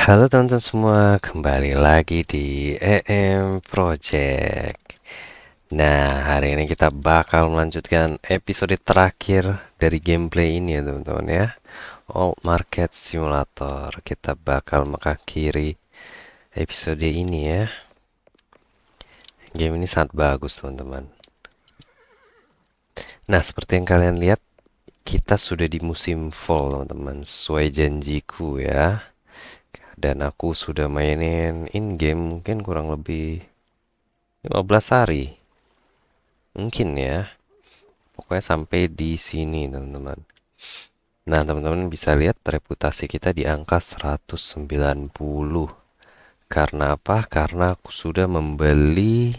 Halo teman-teman semua, kembali lagi di EM Project. Nah, hari ini kita bakal melanjutkan episode terakhir dari gameplay ini ya teman-teman ya. Alt Market Simulator. Kita bakal mengakhiri episode ini ya. Game ini sangat bagus teman-teman. Nah, seperti yang kalian lihat, kita sudah di musim fall teman-teman. Sesuai janjiku ya. Dan aku sudah mainin in-game mungkin kurang lebih 15 hari. Mungkin ya. Pokoknya sampai di sini, teman-teman. Nah, teman-teman bisa lihat reputasi kita di angka 190. Karena apa? Karena aku sudah membeli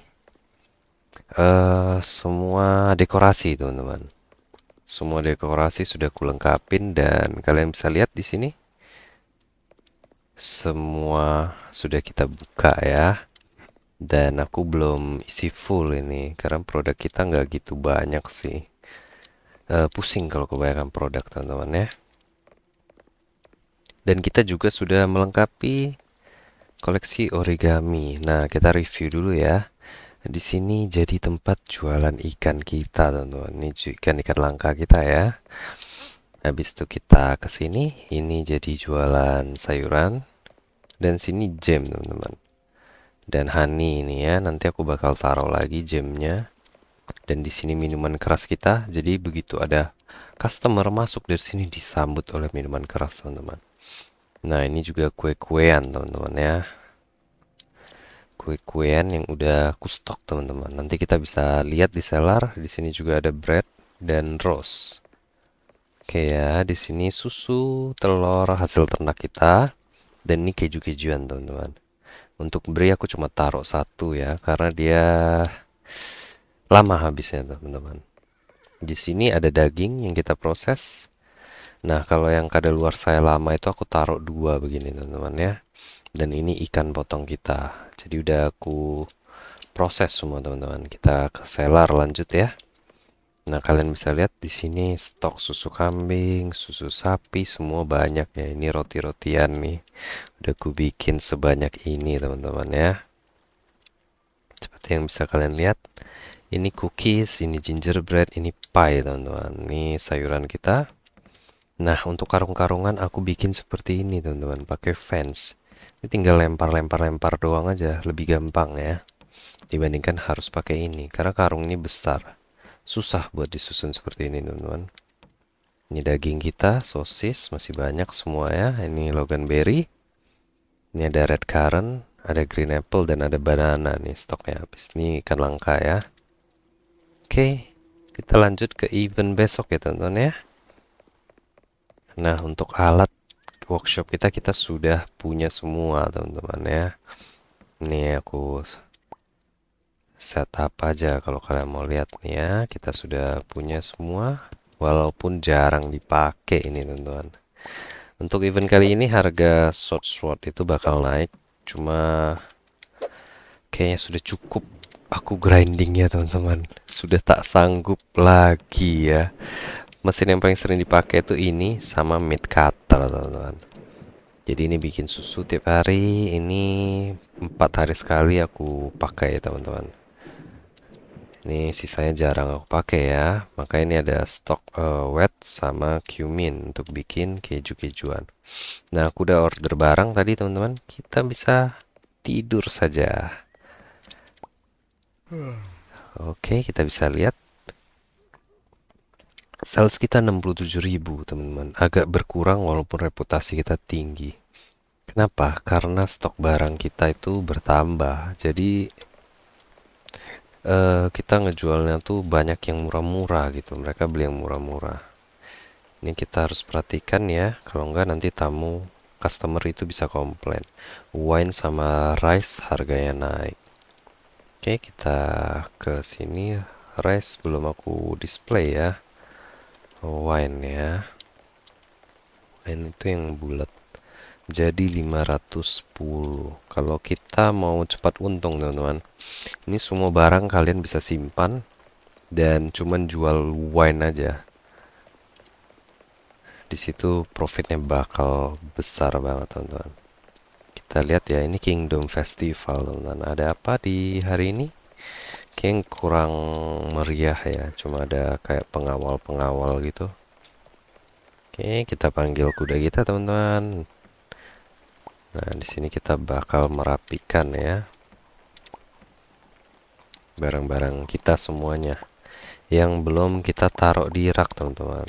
semua dekorasi, teman-teman. Semua dekorasi sudah kulengkapin dan kalian bisa lihat di sini semua sudah kita buka ya. Dan aku belum isi full ini karena produk kita nggak gitu banyak sih. Pusing kalau kebanyakan produk teman-teman ya. Dan kita juga sudah melengkapi koleksi origami. Nah, kita review dulu ya. Di sini jadi tempat jualan ikan kita, teman-teman. Ini ikan-ikan langka kita ya. Habis itu kita ke sini, ini jadi jualan sayuran dan sini jam, teman-teman. Dan honey ini ya, nanti aku bakal taruh lagi jamnya. Dan di sini minuman keras kita. Jadi begitu ada customer masuk dari sini disambut oleh minuman keras, teman-teman. Nah, ini juga kue-kuean, teman-teman ya. Kue-kuean yang udah aku stok, teman-teman. Nanti kita bisa lihat di seller. Di sini juga ada bread dan rose. Oke ya, di sini susu, telur hasil ternak kita. Dan ini keju-kejuan, teman-teman. Untuk beri aku cuma taruh satu ya, karena dia lama habisnya, teman-teman. Di sini ada daging yang kita proses. Nah, kalau yang kadaluarsa lama itu aku taruh dua begini, teman-teman ya. Dan ini ikan potong kita. Jadi udah aku proses semua, teman-teman. Kita ke seller lanjut ya. Nah, kalian bisa lihat di sini stok susu kambing, susu sapi, semua banyak ya. Ini roti-rotian nih. Udah aku bikin sebanyak ini, teman-teman ya. Seperti yang bisa kalian lihat, ini cookies, ini gingerbread, ini pie, teman-teman. Ini sayuran kita. Nah, untuk karung-karungan aku bikin seperti ini, teman-teman, pakai fans. Ini tinggal lempar-lempar-lempar doang aja, lebih gampang ya. Dibandingkan harus pakai ini, karena karung ini besar. Susah buat disusun seperti ini, teman-teman. Ini daging kita, sosis, masih banyak semua ya. Ini loganberry. Ini ada red currant, ada green apple, dan ada banana nih stoknya habis. Ini ikan langka ya. Oke, kita lanjut ke event besok ya, teman-teman ya. Nah, untuk alat workshop kita sudah punya semua, teman-teman ya. Ini aku setup aja kalau kalian mau lihat nih ya. Kita sudah punya semua walaupun jarang dipakai ini, teman-teman. Untuk event kali ini harga sword itu bakal naik. Cuma kayaknya sudah cukup aku grinding ya, teman-teman. Sudah tak sanggup lagi ya. Mesin yang paling sering dipakai itu ini sama meat cutter, teman-teman. Jadi ini bikin susu tiap hari. Ini 4 hari sekali aku pakai ya, teman-teman. Ini sisanya jarang aku pakai ya. Maka ini ada stok wet sama cumin untuk bikin keju-kejuan. Nah, aku udah order barang tadi, teman-teman. Kita bisa tidur saja. Oke, kita bisa lihat sales kita 67.000, teman-teman. Agak berkurang walaupun reputasi kita tinggi. Kenapa? Karena stok barang kita itu bertambah. Jadi kita ngejualnya tuh banyak yang murah-murah gitu. Mereka beli yang murah-murah. Ini kita harus perhatikan ya. Kalau enggak nanti tamu customer itu bisa komplain. Wine sama rice harganya naik. Oke, kita ke sini. Rice belum aku display ya. Wine ya. Wine itu yang bulat. Jadi 510. Kalau kita mau cepat untung, teman-teman. Ini semua barang kalian bisa simpan dan cuman jual wine aja. Di situ profitnya bakal besar banget, teman-teman. kita lihat ya, ini Kingdom Festival teman-teman. Ada apa di hari ini? Kayaknya kurang meriah ya, cuma ada kayak pengawal-pengawal gitu. Oke, kita panggil kuda kita teman-teman. Nah, di sini kita bakal merapikan ya barang-barang kita semuanya yang belum kita taruh di rak teman-teman.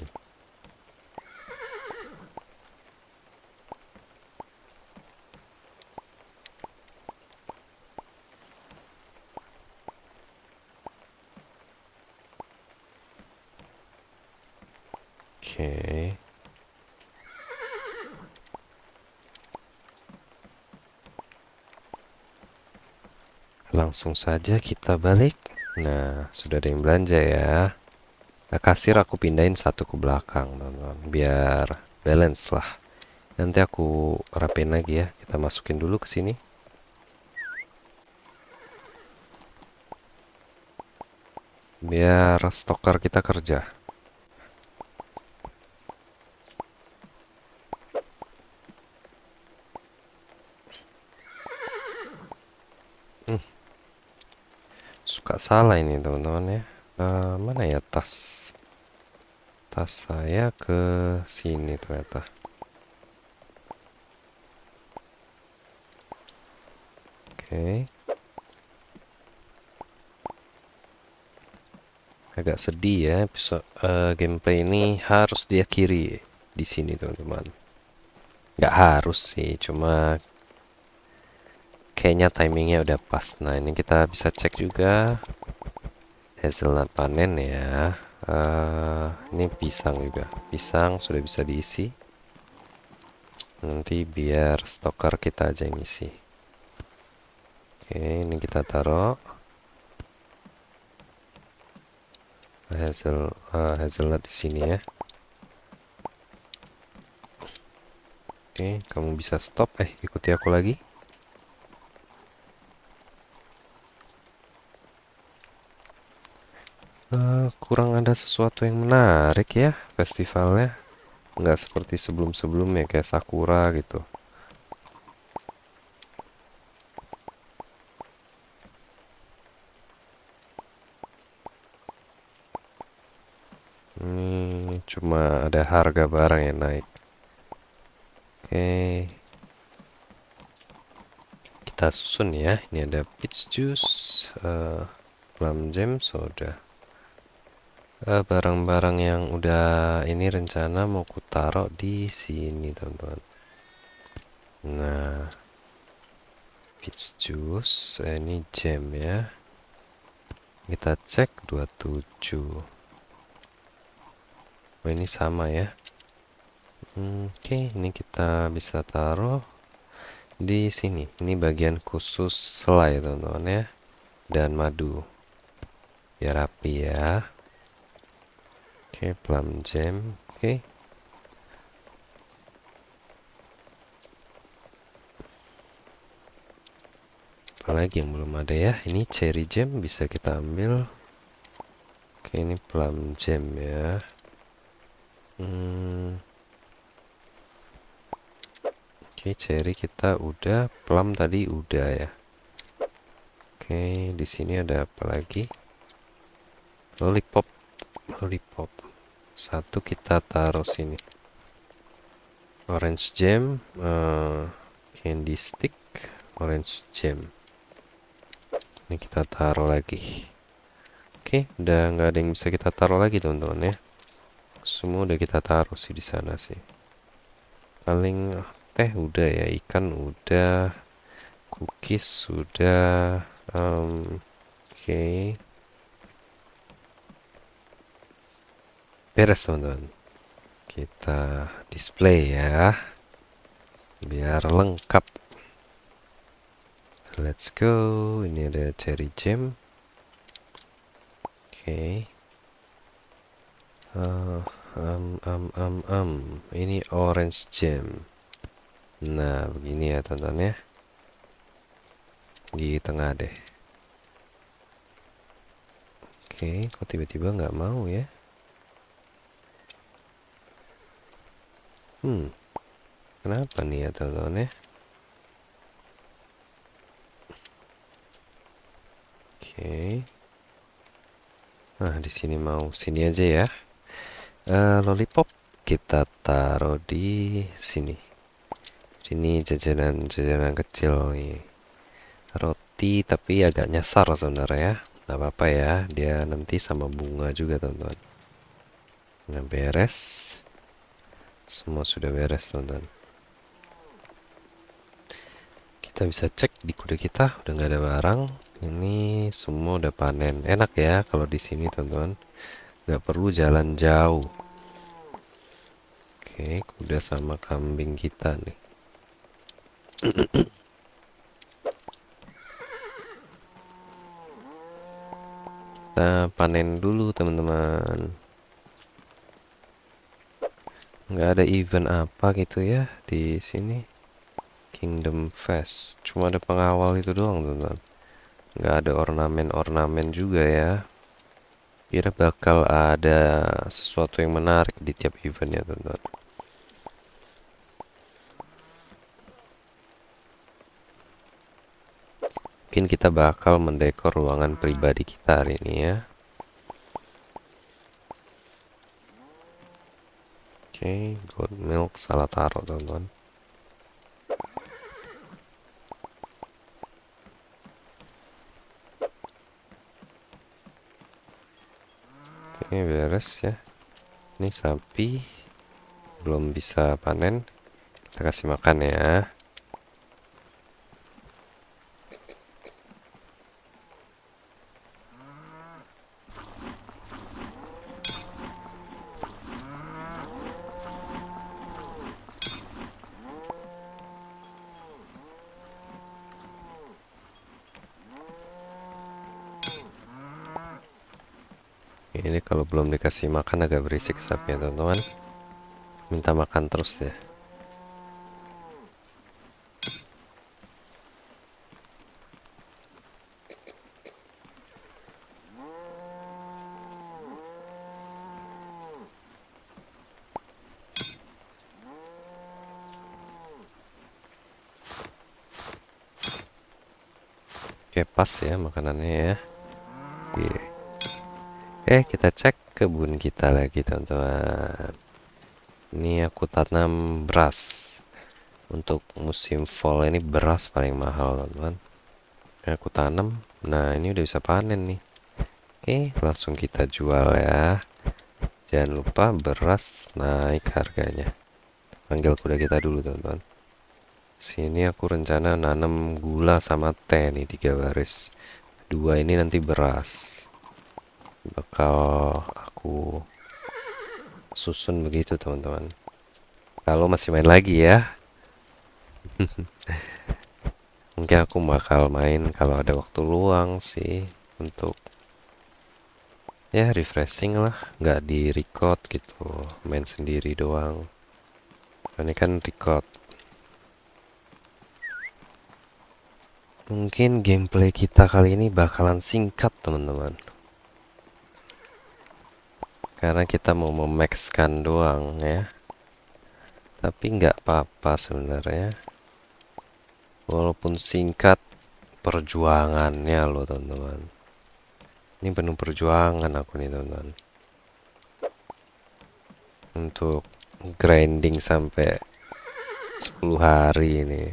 Oke. Langsung saja kita balik. Nah, sudah ada yang belanja ya. Nah, kasir aku pindahin satu ke belakang, teman-teman, biar balance lah. Nanti aku rapin lagi ya. Kita masukin dulu ke sini. Biar stoker kita kerja. Suka salah ini teman-teman ya. Mana ya tas? Tas saya ke sini ternyata. Oke. Agak sedih ya, episode gameplay ini harus diakhiri di sini teman-teman. Nggak harus sih, cuma kayaknya timingnya udah pas. Nah, ini kita bisa cek juga hazelnut panen ya. Ini pisang juga. Pisang sudah bisa diisi. Nanti biar stoker kita aja yang isi. Oke, ini kita taruh hazelnut di sini ya. Oke, kamu bisa stop. Ikuti aku lagi. Kurang ada sesuatu yang menarik ya festivalnya. Nggak seperti sebelum-sebelumnya kayak Sakura gitu. Ini cuma ada harga barang yang naik. Oke. Kita susun ya. Ini ada peach juice, plum jam, soda. Barang-barang yang udah ini rencana mau ku taruh di sini, teman-teman. Nah, peach juice, ini jam ya. Kita cek 27. Oh, ini sama ya. Oke, ini kita bisa taruh di sini. Ini bagian khusus selai, teman-teman ya. Dan madu. Biar rapi ya. Oke, plum jam. Oke. Apalagi yang belum ada ya. Ini cherry jam bisa kita ambil. Oke, ini plum jam ya. Oke, cherry kita udah, plum tadi udah ya. Oke, di sini ada apa lagi? Lollipop. Lollipop. Satu kita taruh sini. Orange jam, candy stick, orange jam. Ini kita taruh lagi. Oke, udah nggak ada yang bisa kita taruh lagi teman-teman ya. Semua udah kita taruh sih di sana sih. Paling teh udah ya, ikan udah, cookies sudah. Oke. Beres teman-teman. Kita display ya. Biar lengkap. Let's go. Ini ada cherry jam. Oke. Ini orange jam. Nah, begini ya teman-teman ya. Di tengah deh. Oke, kok tiba-tiba nggak mau ya? Kenapa nih ya teman-teman ya? Oke. Nah, di sini mau sini aja ya. Lollipop kita taruh di sini. Ini jajanan-jajanan kecil nih. Roti tapi agak nyasar sebenarnya ya. Nggak apa-apa ya, dia nanti sama bunga juga teman-teman. Nah, beres. Semua sudah beres teman-teman. Kita bisa cek di kuda kita udah nggak ada barang. Ini semua udah panen. Enak ya kalau di sini teman-teman. Nggak perlu jalan jauh. Oke, kuda sama kambing kita nih. Kita panen dulu teman-teman. Nggak ada event apa gitu ya di sini. Kingdom Fest. Cuma ada pengawal itu doang teman-teman. Nggak ada ornamen-ornamen juga ya. Kira bakal ada sesuatu yang menarik di tiap eventnya teman-teman. Mungkin kita bakal mendekor ruangan pribadi kita hari ini ya. Oke, goat milk salah taruh teman-teman. Oke, beres ya. Ini sapi belum bisa panen. Kita kasih makan ya. Ini kalau belum dikasih makan agak berisik sapinya teman-teman. Minta makan terus ya. Oke, pas ya makanannya ya. Oke. Kita cek kebun kita lagi teman-teman. Ini aku tanam beras. Untuk musim fall ini beras paling mahal teman-teman. Aku tanam. Nah, ini udah bisa panen nih. Oke, langsung kita jual ya. Jangan lupa beras naik harganya. Panggil kuda kita dulu teman-teman. Sini aku rencana nanam gula sama teh nih 3 baris. 2 ini nanti beras. Bakal aku susun begitu teman-teman. Kalau masih main lagi ya. Mungkin aku bakal main kalau ada waktu luang sih. Untuk ya refreshing lah. Nggak di record gitu. Main sendiri doang. Ini kan record. Mungkin gameplay kita kali ini bakalan singkat teman-teman. Karena kita mau memaxkan doang ya. Tapi nggak apa-apa sebenarnya. Walaupun singkat, perjuangannya loh teman-teman. Ini penuh perjuangan aku nih teman-teman. Untuk grinding sampai 10 hari ini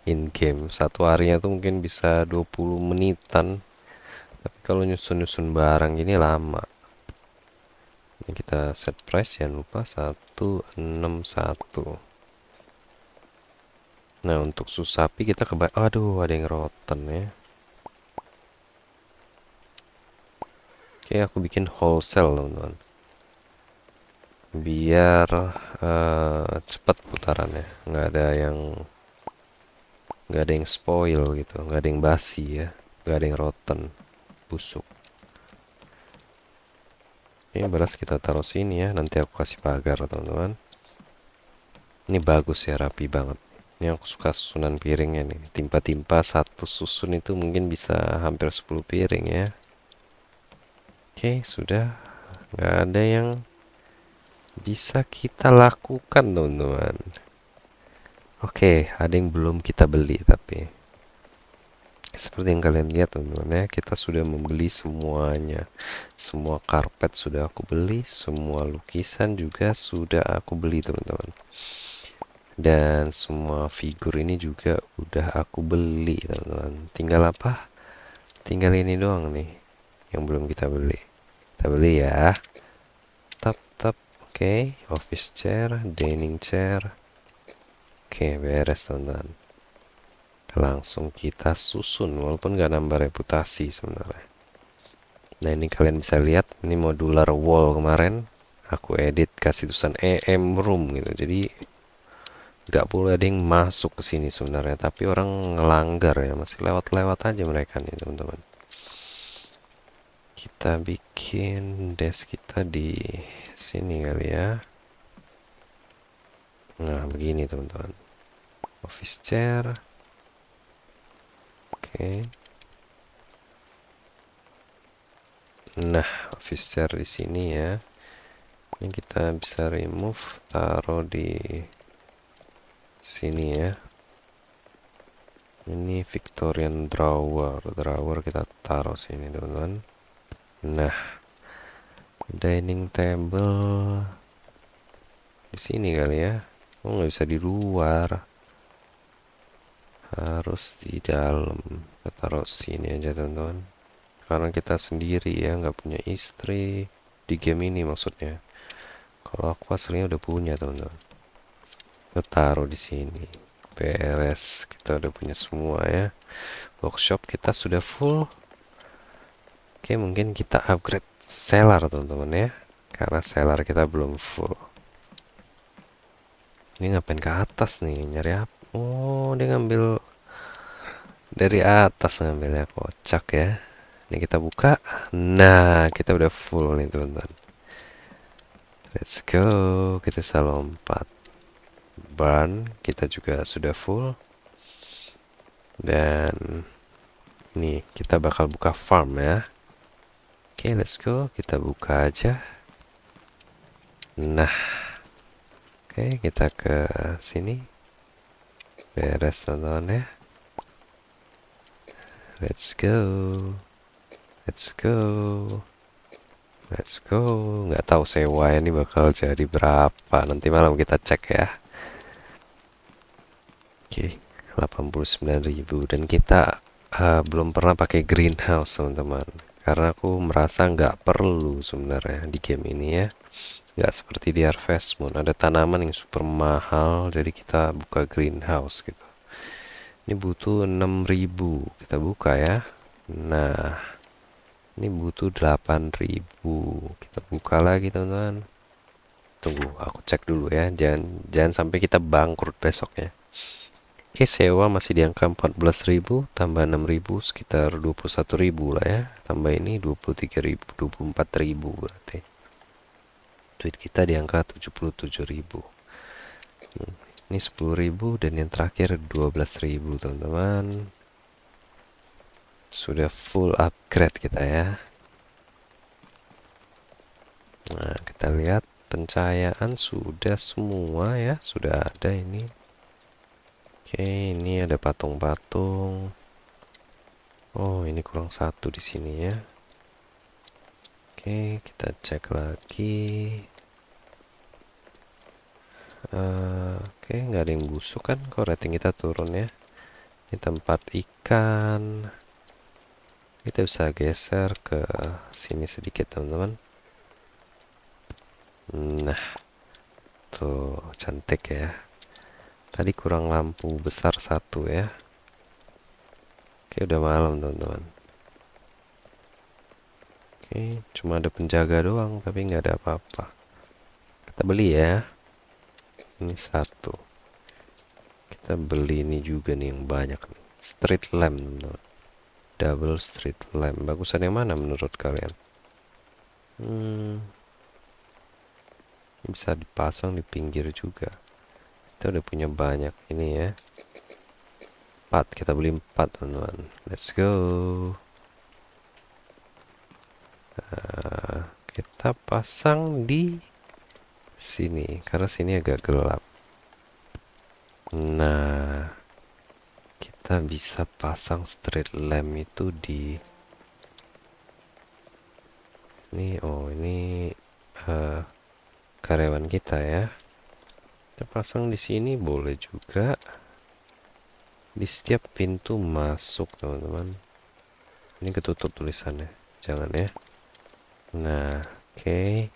in game. Satu harinya tuh mungkin bisa 20 menitan. Tapi kalau nyusun-nyusun barang gini lama. Ini kita set price jangan lupa 161. Nah, untuk susapi kita aduh, ada yang rotten ya. Oke, aku bikin wholesale, teman-teman. Biar cepat putarannya. Nggak ada yang spoil gitu, nggak ada yang basi ya, nggak ada yang rotten, busuk. Ini beras kita taruh sini ya, nanti aku kasih pagar, teman-teman. Ini bagus ya, rapi banget. Ini aku suka susunan piringnya nih. Timpa-timpa satu susun itu mungkin bisa hampir 10 piring ya. Oke, sudah. Nggak ada yang bisa kita lakukan, teman-teman. Oke, ada yang belum kita beli tapi. Seperti yang kalian lihat teman-teman ya, kita sudah membeli semuanya. Semua karpet sudah aku beli, semua lukisan juga sudah aku beli teman-teman. Dan semua figur ini juga udah aku beli teman-teman. Tinggal apa? Tinggal ini doang nih yang belum kita beli. Kita beli ya. Tap tap. Oke, office chair, dining chair. Oke, beres teman-teman. Langsung kita susun walaupun gak nambah reputasi sebenarnya. Nah, ini kalian bisa lihat, ini modular wall kemarin aku edit kasih tulisan EM room gitu. Jadi nggak boleh ada yang masuk ke sini sebenarnya, tapi orang ngelanggar ya, masih lewat-lewat aja mereka nih teman-teman. Kita bikin desk kita di sini kali ya. Nah, begini teman-teman. Office chair. Oke. Nah, office chair di sini ya. Ini kita bisa remove, taruh di sini ya. Ini Victorian drawer kita taruh sini teman-teman. Nah, dining table di sini kali ya. Oh, nggak bisa di luar, harus di dalam. Kita taruh sini aja teman-teman, karena kita sendiri ya, nggak punya istri di game ini maksudnya. Kalau aku aslinya udah punya teman-teman. Kita taruh di sini. Beres, kita udah punya semua ya. Workshop kita sudah full. Oke, mungkin kita upgrade cellar teman-teman ya, karena cellar kita belum full. Ini ngapain ke atas nih, nyari apa? Oh, dia ngambil dari atas, ngambilnya kocak ya. Ini kita buka. Nah, kita udah full nih teman-teman. Let's go, kita bisa lompat. Barn kita juga sudah full. Dan ini kita bakal buka farm ya. Oke, let's go, kita buka aja. Nah, oke, kita ke sini. Beres teman-teman ya. Let's go. Let's go. Let's go. Nggak tahu sewa ini bakal jadi berapa. Nanti malam kita cek ya. Oke, 89.000. Dan kita belum pernah pakai greenhouse teman-teman. Karena aku merasa nggak perlu sebenarnya di game ini ya. Nggak seperti di Harvest Moon. Ada tanaman yang super mahal. Jadi kita buka greenhouse gitu. Ini butuh 6.000. Kita buka ya. Nah, ini butuh 8.000. Kita buka lagi teman-teman. Tunggu, aku cek dulu ya. Jangan sampai kita bangkrut besok ya. Oke, sewa masih di angka 14.000, tambah 6.000 sekitar 21.000 lah ya. Tambah ini 23.000, 24.000 berarti. Duit kita di angka 77.000. Ini 10.000 dan yang terakhir 12.000 teman-teman. Sudah full upgrade kita ya. Nah, kita lihat pencahayaan sudah semua ya, sudah ada ini. Oke, ini ada patung-patung. Oh, ini kurang satu di sini ya. Oke, kita cek lagi. Oke, nggak ada yang busuk kan? Kok rating kita turun ya? Ini tempat ikan. Kita bisa geser ke sini sedikit teman-teman. Nah, tuh cantik ya. Tadi kurang lampu besar satu ya. Oke, udah malam teman-teman. Oke, cuma ada penjaga doang, tapi nggak ada apa-apa. Kita beli ya. Ini satu. Kita beli ini juga nih yang banyak nih. Street lamp teman-teman. Double street lamp. Bagusan yang mana menurut kalian? Bisa dipasang di pinggir juga. Kita udah punya banyak ini ya. 4, kita beli 4 teman-teman. Let's go. Kita pasang di sini karena sini agak gelap. Nah, kita bisa pasang street lamp itu di ini. Oh, ini eh, karyawan kita ya. Kita pasang di sini boleh juga di setiap pintu masuk, teman-teman. Ini ketutup tulisannya, jangan ya. Nah, oke.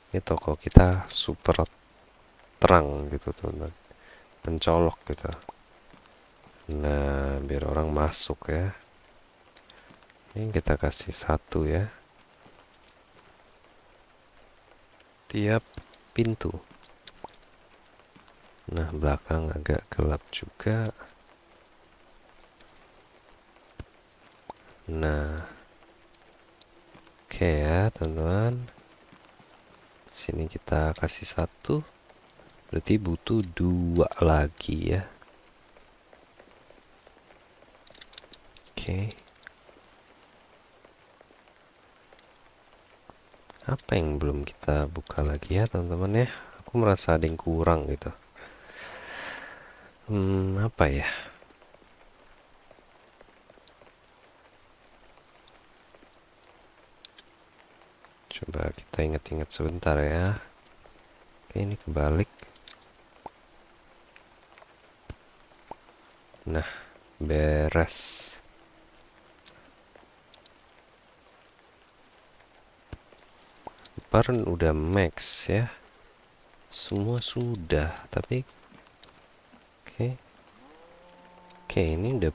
Ini toko kita super terang gitu, teman-teman. Mencolok gitu. Nah, biar orang masuk ya. Ini kita kasih satu ya. Tiap pintu. Nah, belakang agak gelap juga. Nah, oke ya, teman-teman. Sini kita kasih satu. Berarti butuh dua lagi ya. Oke. Apa yang belum kita buka lagi ya, teman-teman ya? Aku merasa ada yang kurang gitu. Apa ya? Coba kita ingat-ingat sebentar ya. Oke, ini kebalik. Nah, beres. Barn udah max ya. Semua sudah, tapi oke. Oke, ini udah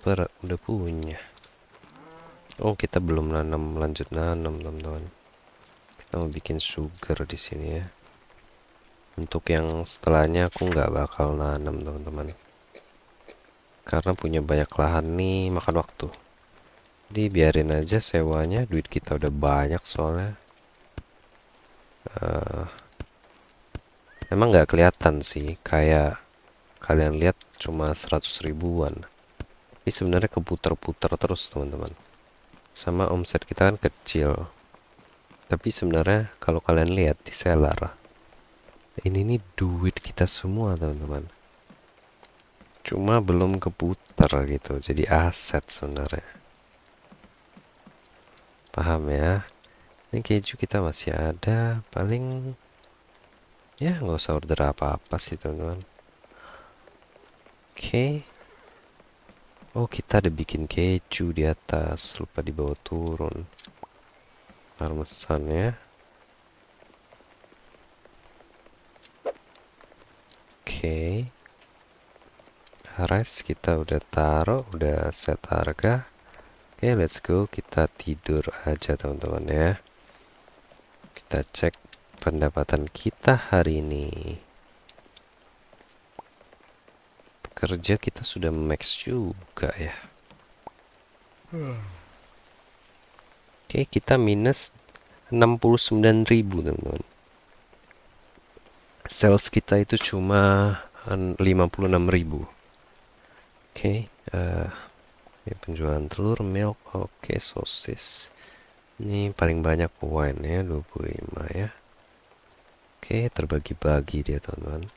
punya. Oh, kita belum nanam, lanjut nanam, teman-teman. Kita mau bikin sugar di sini ya. Untuk yang setelahnya aku nggak bakal nanam, teman-teman. Karena punya banyak lahan nih, makan waktu. Jadi biarin aja sewanya, duit kita udah banyak soalnya. Emang nggak kelihatan sih, kayak kalian lihat cuma 100 ribuan. Tapi sebenarnya keputar-putar terus, teman-teman. Sama omset kita kan kecil. Tapi sebenarnya kalau kalian lihat di seller, ini nih duit kita semua, teman-teman. Cuma belum keputar gitu, jadi aset sebenarnya. Paham ya? Ini keju kita masih ada, paling ya nggak usah order apa-apa sih, teman-teman. Oke. Oh, kita ada bikin keju di atas, lupa dibawa turun. Parmesan ya. Oke. Rice kita udah taruh, udah set harga. Oke, let's go. Kita tidur aja, teman-teman ya. Kita cek pendapatan kita hari ini. Kerja kita sudah max juga ya. Oke, kita minus 69.000, teman-teman. Sales kita itu cuma 56.000. Oke, ini penjualan telur, milk, oke, sosis. Ini paling banyak wine ya, 25 ya. Oke, terbagi-bagi dia, teman-teman.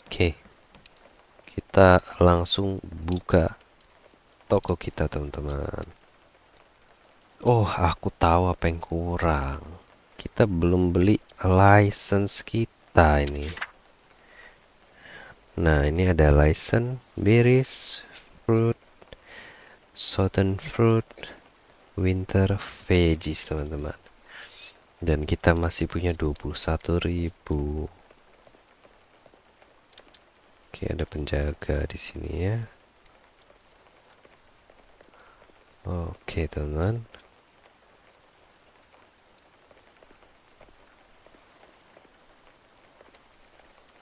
Oke, kita langsung buka toko kita, teman-teman. Oh, aku tahu apa yang kurang. Kita belum beli license kita ini. Nah, ini ada license berries, fruit, southern fruit, winter veggies, teman-teman. Dan kita masih punya 21.000. Oke, ada penjaga di sini ya. Oke, teman-teman.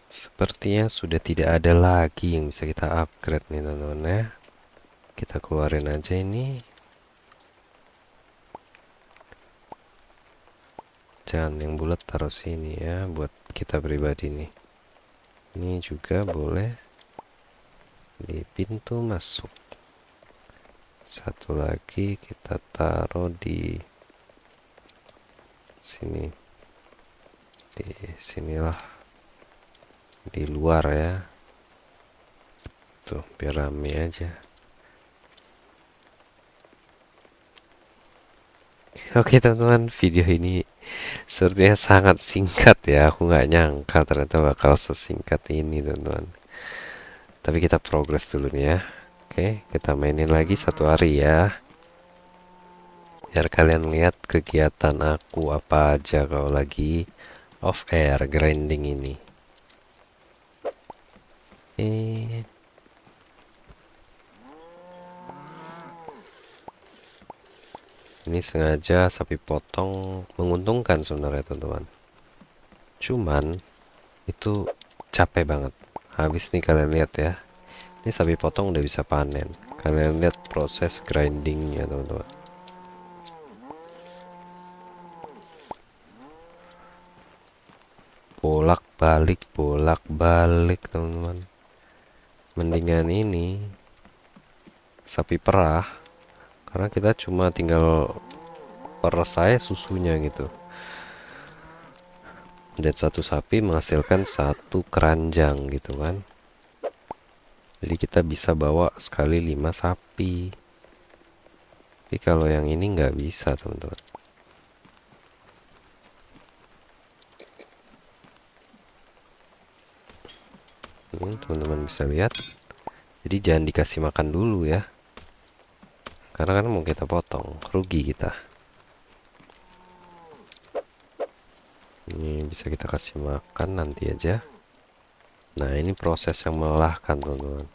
Sepertinya sudah tidak ada lagi yang bisa kita upgrade nih, teman-teman ya. Kita keluarin aja ini. Jangan yang bulat taruh sini ya, buat kita pribadi nih. Ini juga boleh di pintu masuk. Satu lagi kita taruh di sini. Di sinilah, di luar ya. gitu biar rame aja. Oke teman-teman, video ini sepertinya sangat singkat ya. Aku nggak nyangka ternyata bakal sesingkat ini teman-teman. Tapi kita progres dulu nih ya. Oke, kita mainin lagi satu hari ya. Biar kalian lihat kegiatan aku apa aja kalau lagi off air grinding ini. Eh, ini sengaja sapi potong menguntungkan sebenarnya teman-teman. Cuman itu capek banget. Habis nih kalian lihat ya. Ini sapi potong udah bisa panen. Kalian lihat proses grindingnya teman-teman. Bolak balik teman-teman. Mendingan ini sapi perah, karena kita cuma tinggal peres saya susunya gitu. Dan satu sapi menghasilkan satu keranjang gitu kan. Jadi kita bisa bawa sekali 5 sapi. Tapi kalau yang ini nggak bisa teman-teman. Ini teman-teman bisa lihat. Jadi jangan dikasih makan dulu ya. Karena kan mau kita potong, rugi kita. Ini bisa kita kasih makan nanti aja. Nah, ini proses yang melelahkan, teman-teman.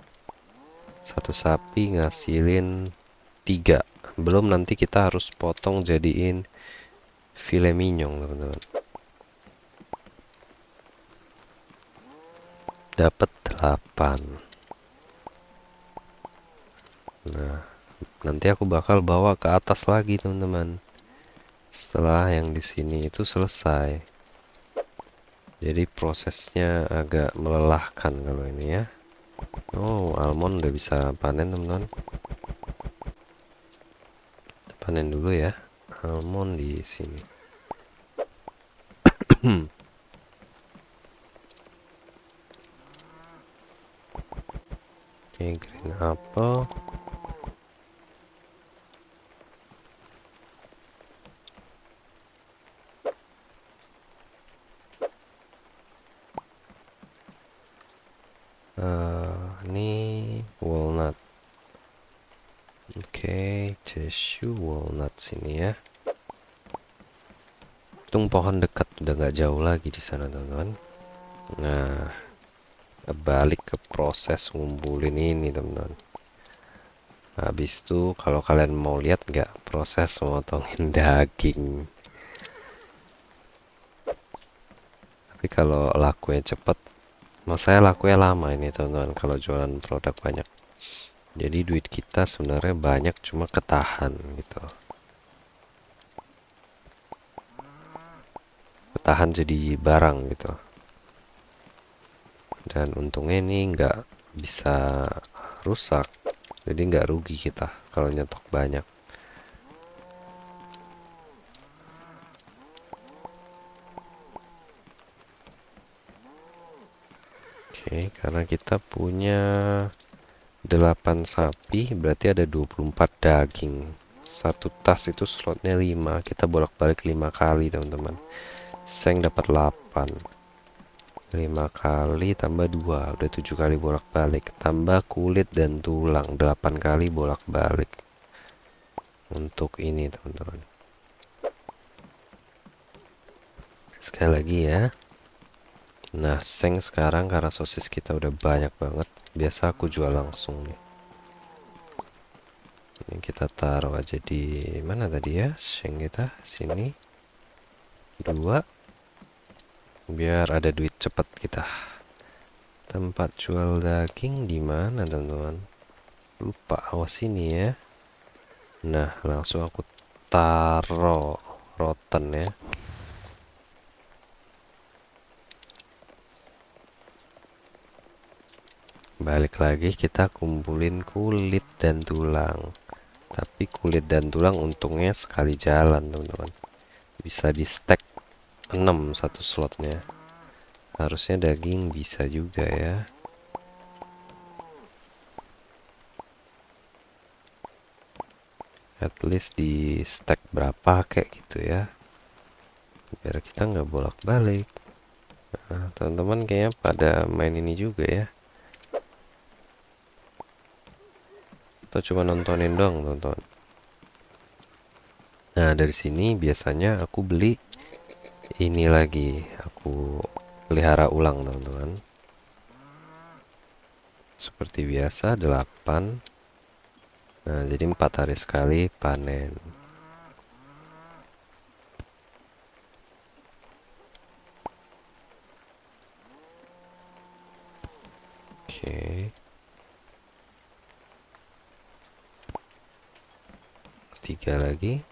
Satu sapi ngasilin 3. Belum nanti kita harus potong jadiin filet mignon, teman-teman. Dapat 8. Nah, nanti aku bakal bawa ke atas lagi, teman-teman. Setelah yang di sini itu selesai. Jadi prosesnya agak melelahkan kalau ini ya. Oh, almond udah bisa panen teman-teman. Panen dulu ya. Almond di sini. Oke, green apple. Ini walnut. Oke, cashew walnut sini ya. Tung pohon dekat udah nggak jauh lagi di sana teman-teman. Nah, balik ke proses ngumpulin ini teman-teman. Habis itu kalau kalian mau lihat nggak proses memotongin daging. Tapi kalau lakunya cepet, saya lakunya lama ini teman-teman kalau jualan produk banyak. Jadi duit kita sebenarnya banyak cuma ketahan gitu. Ketahan jadi barang gitu. Dan untungnya ini nggak bisa rusak. Jadi nggak rugi kita kalau nyetok banyak. Oke, karena kita punya 8 sapi, berarti ada 24 daging. Satu tas itu slotnya 5. Kita bolak-balik 5 kali, teman-teman. Seng dapat 8. 5 kali tambah 2, udah 7 kali bolak-balik. Tambah kulit dan tulang, 8 kali bolak-balik. Untuk ini, teman-teman. Sekali lagi ya. Nah, seng sekarang karena sosis kita udah banyak banget. Biasa aku jual langsung nih. Ini kita taruh aja di mana tadi ya? Seng kita sini. 2. Biar ada duit cepet kita. Tempat jual daging di mana, teman-teman? Lupa. Awas sini ya. Nah, langsung aku taruh rotten ya. Balik lagi kita kumpulin kulit dan tulang. Tapi kulit dan tulang untungnya sekali jalan, teman-teman. Bisa di stack 6 satu slotnya. Harusnya daging bisa juga ya. At least di stack berapa kayak gitu ya, biar kita nggak bolak-balik. Nah, teman-teman kayaknya pada main ini juga ya, atau cuma nontonin doang teman-teman. Nah, dari sini biasanya aku beli ini lagi, aku pelihara ulang teman-teman. Seperti biasa 8. Nah, jadi 4 hari sekali panen. Oke. 3 lagi.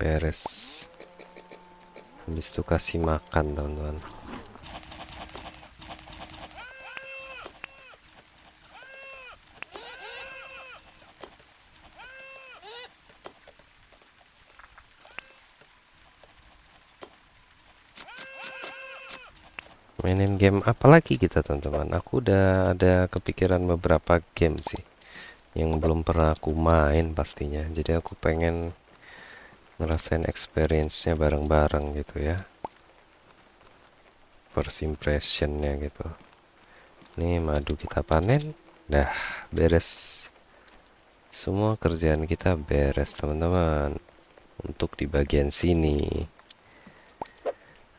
Beres. Habis itu kasih makan teman-teman. Mainin game apa lagi kita teman-teman? Aku udah ada kepikiran beberapa game sih yang belum pernah aku main pastinya. Jadi aku pengen ngerasain experience-nya bareng-bareng gitu ya. First impression-nya gitu. Nih madu kita panen. Dah beres. Semua kerjaan kita beres teman-teman. Untuk di bagian sini.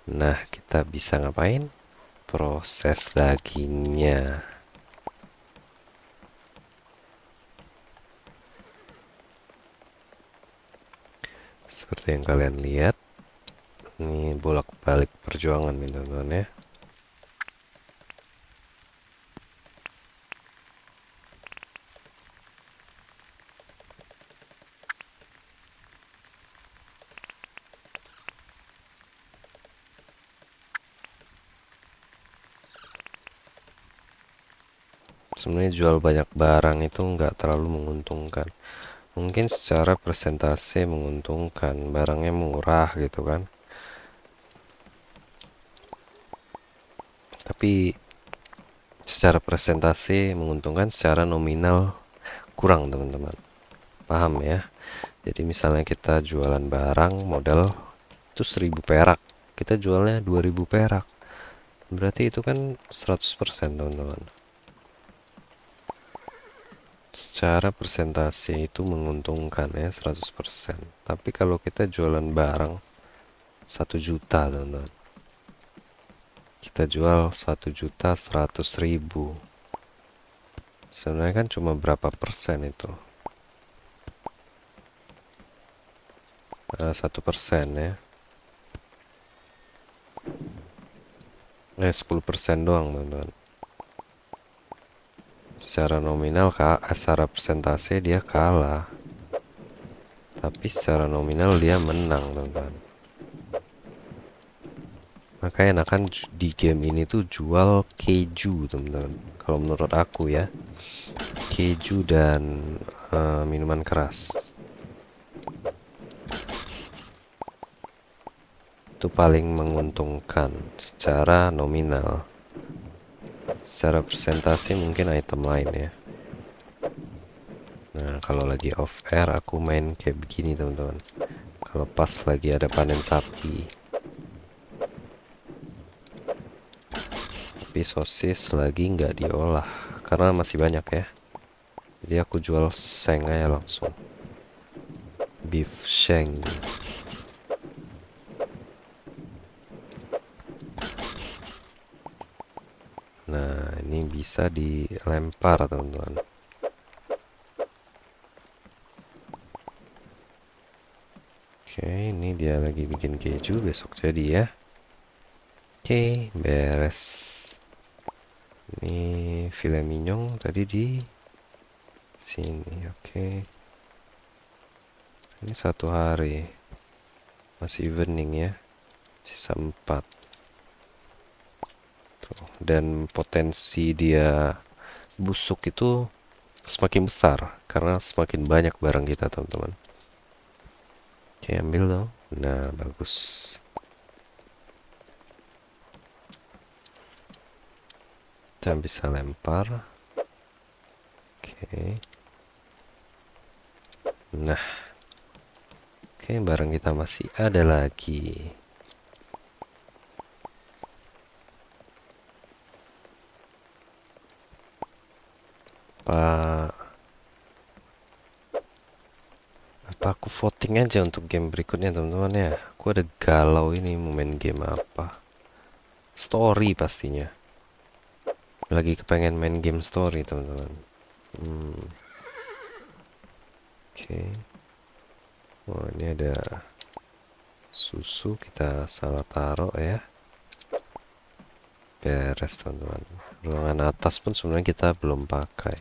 Nah, kita bisa ngapain? Proses dagingnya. Seperti yang kalian lihat. Ini bolak-balik perjuangan nih teman-teman ya. Sebenarnya jual banyak barang itu nggak terlalu menguntungkan. Mungkin secara presentasi menguntungkan, barangnya murah gitu kan. Tapi secara presentasi menguntungkan, secara nominal kurang teman-teman. Paham ya? Jadi misalnya kita jualan barang modal itu 1000 perak, kita jualnya 2000 perak. Berarti itu kan 100% teman-teman. Secara presentasi itu menguntungkan ya 100%. Tapi kalau kita jualan barang 1 juta teman-teman, kita jual 1.100.000, sebenarnya kan cuma berapa persen itu, 1% ya, 10% doang teman-teman. Secara nominal secara persentase dia kalah, tapi secara nominal dia menang teman-teman. Makanya enakan di game ini tuh jual keju teman-teman, kalau menurut aku ya, keju dan minuman keras itu paling menguntungkan secara nominal. Secara presentasi mungkin item lain ya. Nah, kalau lagi off air aku main kayak begini teman-teman. Kalau pas lagi ada panen sapi. Tapi sosis lagi nggak diolah karena masih banyak ya. Jadi aku jual seng aja langsung. Beef shank. Nah, ini bisa dilempar teman-teman. Oke, ini dia lagi bikin keju, besok jadi ya. Oke, beres. Ini filet mignon tadi di sini. Oke. Ini 1 hari. Masih evening ya. Sisa 4. Tuh. Dan potensi dia busuk itu semakin besar karena semakin banyak barang kita teman-teman. Oke, ambil dong. Nah, bagus. Kita bisa lempar. Oke. Nah, oke, barang kita masih ada lagi. Apa apa aku voting aja untuk game berikutnya, teman-teman ya? Aku ada galau ini mau main game apa? Story pastinya. Lagi kepengen main game story, teman-teman. Oke. Oh, ini ada susu, kita salah taruh ya. Beres, teman-teman. Ruangan atas pun sebenarnya kita belum pakai.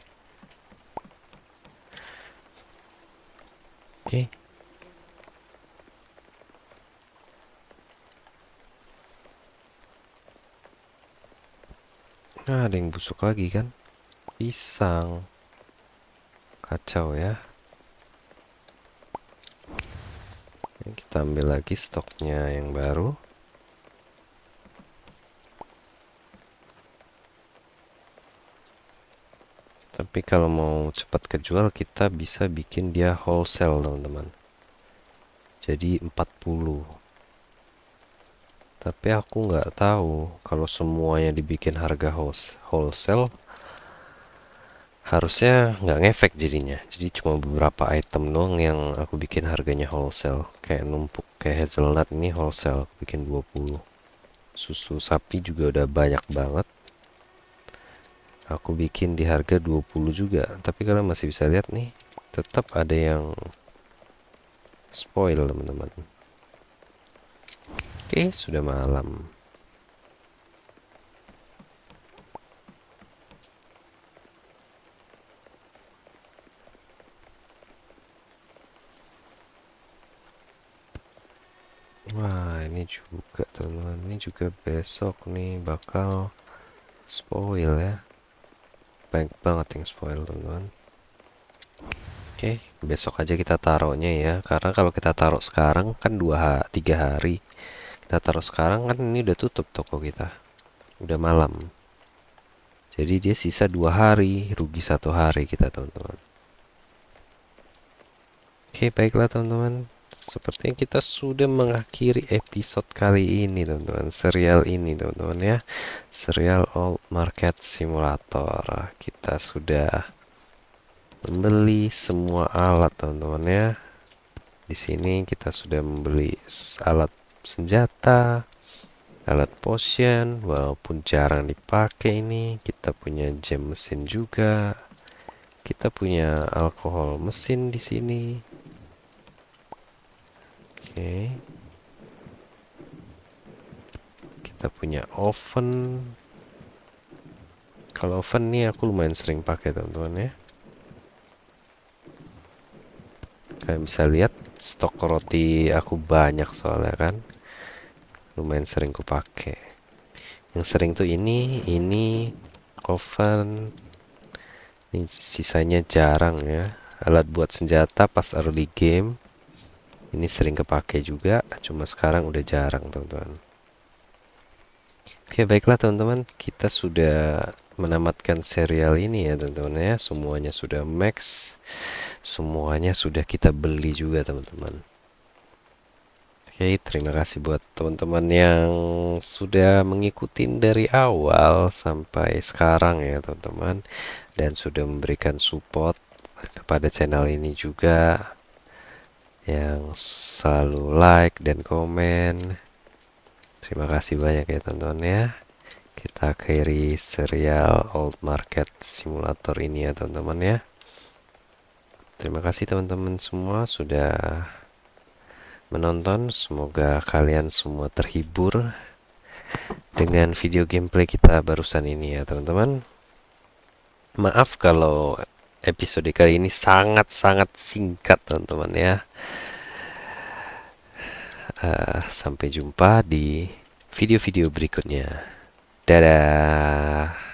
Oke. Nah, ada yang busuk lagi kan? Pisang. Kacau ya. Kita ambil lagi stoknya yang baru. Tapi kalau mau cepat kejual, kita bisa bikin dia wholesale, teman-teman. Jadi 40. Tapi aku nggak tahu kalau semuanya dibikin harga wholesale, harusnya nggak ngefek jadinya. Jadi cuma beberapa item doang yang aku bikin harganya wholesale. Kayak numpuk, kayak hazelnut ini wholesale, aku bikin 20. Susu sapi juga udah banyak banget. Aku bikin di harga 20 juga. Tapi kalian masih bisa lihat nih, tetap ada yang spoil, teman-teman. Oke, sudah malam. Wah, ini juga, teman-teman. Ini juga besok nih bakal spoil ya. Banyak banget yang spoil, teman-teman. Oke, besok aja kita taruhnya ya. Karena kalau kita taruh sekarang kan 3 hari. Kita taruh sekarang kan ini udah tutup toko kita. Udah malam. Jadi dia sisa 2 hari, rugi 1 hari kita, teman-teman. Oke, baiklah teman-teman. Sepertinya kita sudah mengakhiri episode kali ini, teman-teman. Serial ini, teman-teman ya. Serial Old Market Simulator. Kita sudah membeli semua alat, teman-teman ya. Di sini kita sudah membeli alat senjata, alat potion, walaupun jarang dipakai ini. Kita punya jam mesin juga. Kita punya alkohol mesin di sini. Oke. Kita punya oven. Kalau oven nih aku lumayan sering pakai, teman-teman ya. Kalian bisa lihat stok roti aku banyak soalnya kan. Lumayan sering ku pakai. Yang sering tuh ini oven. Ini sisanya jarang ya. Alat buat senjata pas early game. Ini sering kepake juga, cuma sekarang udah jarang, teman-teman. Oke, baiklah teman-teman, kita sudah menamatkan serial ini ya, teman-teman ya. Semuanya sudah max, semuanya sudah kita beli juga, teman-teman. Oke, terima kasih buat teman-teman yang sudah mengikuti dari awal sampai sekarang ya, teman-teman, dan sudah memberikan support kepada channel ini juga, yang selalu like dan komen. Terima kasih banyak ya teman-teman ya. Kita akhiri serial Old Market Simulator ini ya teman-teman ya. Terima kasih teman-teman semua sudah menonton. Semoga kalian semua terhibur dengan video gameplay kita barusan ini ya teman-teman. Maaf kalau episode kali ini sangat-sangat singkat teman-teman ya. Sampai jumpa di video-video berikutnya. Dadah.